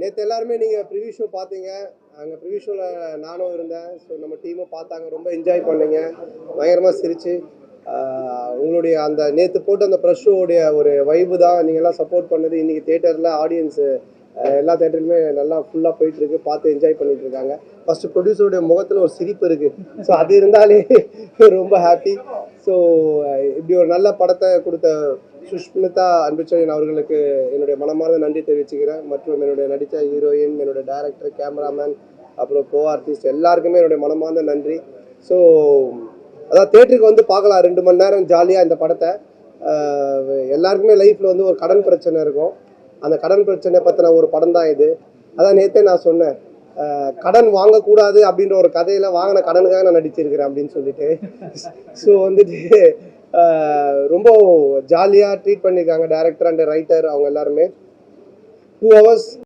நேற்று எல்லாருமே நீங்கள் ப்ரிவியூ ஷோ பார்த்தீங்க. அங்கே ப்ரிவியூ ஷோவில் நானும் இருந்தேன். ஸோ நம்ம டீமும் பார்த்தாங்க, ரொம்ப என்ஜாய் பண்ணீங்க, பயங்கரமாக சிரிச்சு. உங்களுடைய அந்த நேற்று போட்டு அந்த ப்ரெஷ் ஷோவுடைய ஒரு வைப்பு தான் நீங்கள்லாம் சப்போர்ட் பண்ணது. இன்றைக்கி தேட்டரில் ஆடியன்ஸு எல்லா தேட்டருமே நல்லா ஃபுல்லாக போயிட்டுருக்கு, பார்த்து என்ஜாய் பண்ணிட்டு இருக்காங்க. ஃபஸ்ட்டு ப்ரொடியூசருடைய முகத்தில் ஒரு சிரிப்பு இருக்குது. ஸோ அது இருந்தாலே ரொம்ப ஹாப்பி. ஸோ இப்படி ஒரு நல்ல படத்தை கொடுத்த சுஷ்மிதா அன்புச்செழியன் அவர்களுக்கு என்னுடைய மனமார்ந்த நன்றி தெரிவிச்சுக்கிறேன். மற்றும் என்னுடைய நடித்த ஹீரோயின், என்னுடைய டைரக்டர், கேமராமேன், அப்புறம் கோ ஆர்டிஸ்ட் எல்லாருக்குமே என்னுடைய மனமார்ந்த நன்றி. ஸோ அதான் தேட்டருக்கு வந்து பார்க்கலாம் 2 மணி நேரம் ஜாலியாக இந்த படத்தை. எல்லாருக்குமே லைஃப்பில் வந்து ஒரு கடன் பிரச்சனை இருக்கும். அந்த கடன் பிரச்சனை பற்றின ஒரு படம் தான் இது. அதான் நேற்றே நான் சொன்னேன், கடன் வாங்கக்கூடாது அப்படின்ற ஒரு கதையில் வாங்கின கடனுக்காக நான் நடிச்சிருக்கிறேன் அப்படின்னு சொல்லிட்டு. ஸோ வந்துட்டு ரொம்ப ஜாலியாக ட்ரீட் பண்ணியிருக்காங்க டைரக்டர் அண்ட் ரைட்டர் அவங்க எல்லாருமே. 2 hours